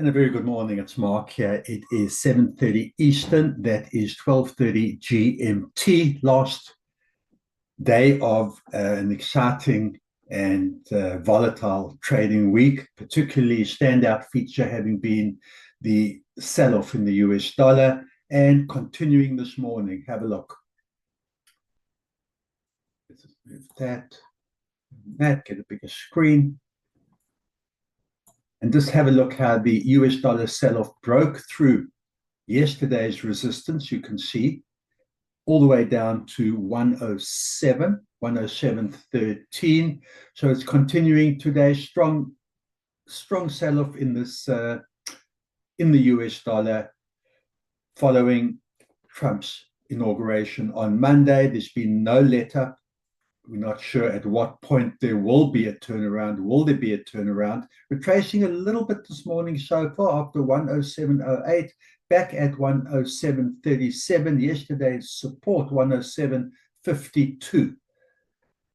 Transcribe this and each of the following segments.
And a very good morning. It's Mark here. It is 7:30 Eastern. That is 12:30 GMT. Last day of an exciting and volatile trading week, particularly standout feature having been the sell-off in the US dollar and continuing this morning. Have a look. Move that, get a bigger screen. And just have a look how the US dollar sell-off broke through yesterday's resistance. You can see all the way down to 107, 107.13. So it's continuing today. Strong sell-off in this in the US dollar following Trump's inauguration on Monday. There's been no let-up. We're not sure at what point there will be a turnaround. Will there be a turnaround? We're tracing a little bit this morning so far after 107.08, back at 107.37. Yesterday's support, 107.52.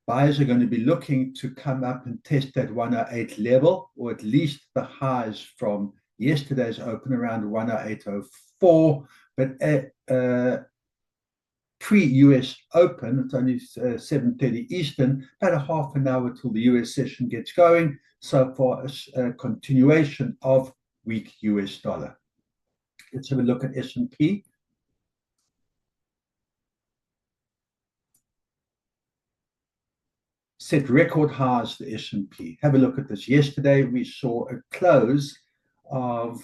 Buyers are going to be looking to come up and test that 108 level, or at least the highs from yesterday's open around 108.04. But pre-US Open, it's only 7:30 Eastern, about a half an hour till the US session gets going. So far, a continuation of weak US dollar. Let's have a look at S&P. Set record highs, the S&P. Have a look at this. Yesterday, we saw a close of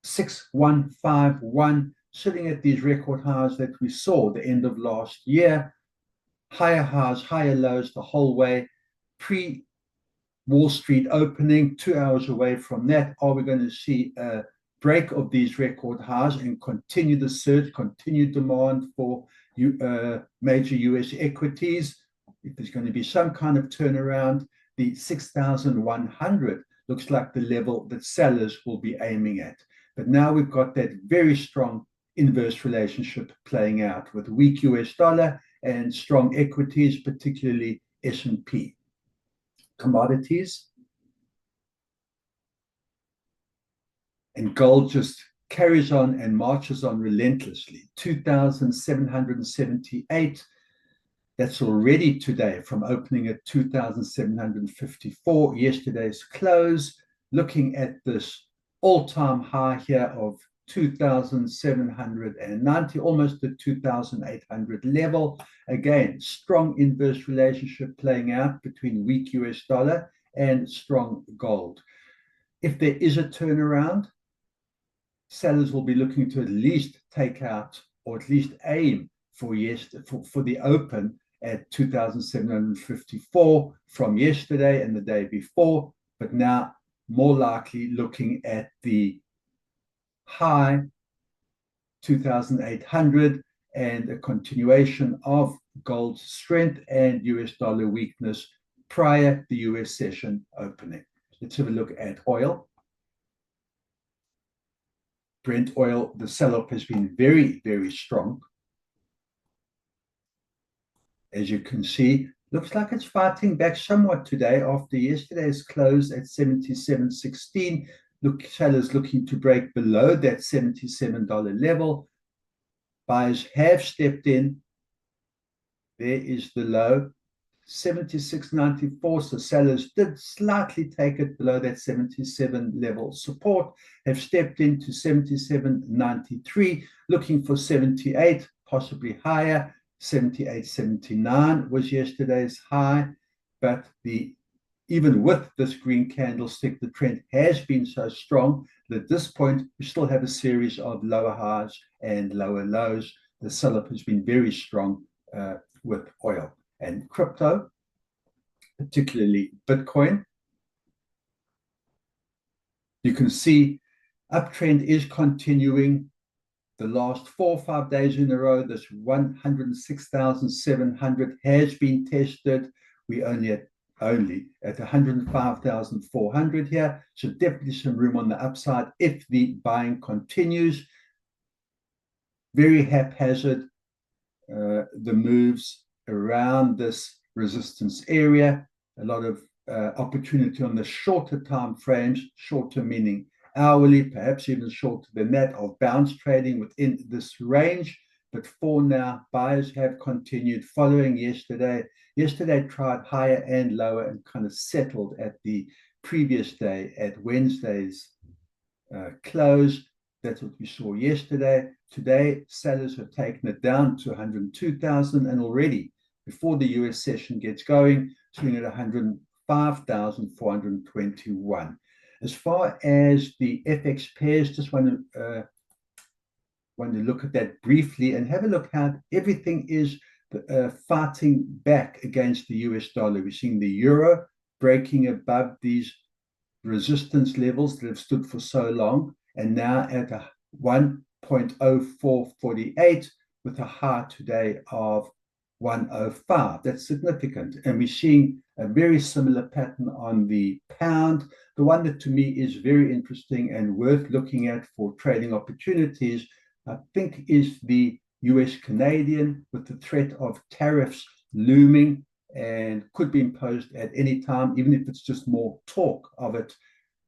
6151, sitting at these record highs that we saw the end of last year. Higher highs, higher lows the whole way. Pre-Wall Street opening, 2 hours away from that. Are we going to see a break of these record highs and continue the surge, continue demand for major US equities? If there's going to be some kind of turnaround, the 6,100 looks like the level that sellers will be aiming at. But now we've got that very strong inverse relationship playing out with weak US dollar and strong equities, particularly S&P. Commodities. And gold just carries on and marches on relentlessly. 2,778. That's already today from opening at 2,754. Yesterday's close. Looking at this all-time high here of 2,790, almost the 2,800 level. Again, strong inverse relationship playing out between weak US dollar and strong gold. If there is a turnaround, sellers will be looking to at least take out or at least aim for the open at 2,754 from yesterday and the day before, but now more likely looking at the high 2,800 and a continuation of gold's strength and US dollar weakness prior the US session opening. Let's have a look at oil. Brent oil, the sell-off has been very, very strong. As you can see, looks like it's fighting back somewhat today after yesterday's close at 77.16. Sellers looking to break below that $77 level. Buyers have stepped in. There is the low, 76.94. So sellers did slightly take it below that 77 level support, have stepped into 77.93, looking for 78, possibly higher. 78.79 was yesterday's high, but even with this green candlestick, the trend has been so strong that at this point, we still have a series of lower highs and lower lows. The sell-off has been very strong with oil and crypto, particularly Bitcoin. You can see uptrend is continuing. The last 4 or 5 days in a row, this 106,700 has been tested. We only at 105,400 here. So definitely some room on the upside if the buying continues. Very haphazard, the moves around this resistance area. A lot of opportunity on the shorter time frames, shorter meaning hourly, perhaps even shorter than that, of bounce trading within this range. But for now, buyers have continued following yesterday. Yesterday tried higher and lower and kind of settled at the previous day, at Wednesday's close. That's what we saw yesterday. Today, sellers have taken it down to 102,000, and already before the US session gets going, sitting at 105,421. As far as the FX pairs, just want to look at that briefly and have a look how everything is fighting back against the US dollar. We're seeing the euro breaking above these resistance levels that have stood for so long, and now at a 1.0448 with a high today of 105. That's significant. And we're seeing a very similar pattern on the pound. The one that to me is very interesting and worth looking at for trading opportunities, I think, is the US Canadian, with the threat of tariffs looming and could be imposed at any time, even if it's just more talk of it.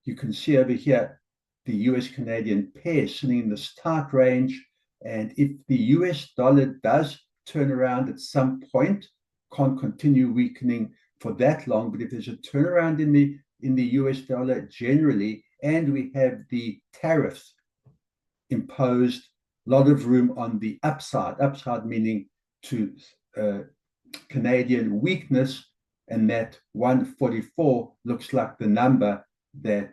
You can see over here the US Canadian pair sitting in this tight range. And if the US dollar does turn around at some point, can't continue weakening for that long, but if there's a turnaround in the US dollar generally, and we have the tariffs imposed, a lot of room on the upside meaning to Canadian weakness, and that 144 looks like the number that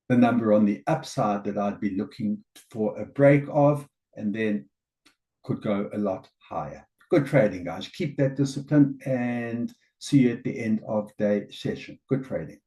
the number on the upside that I'd be looking for a break of, and then could go a lot higher. Good trading, guys. Keep that discipline, and see you at the end of the session. Good trading.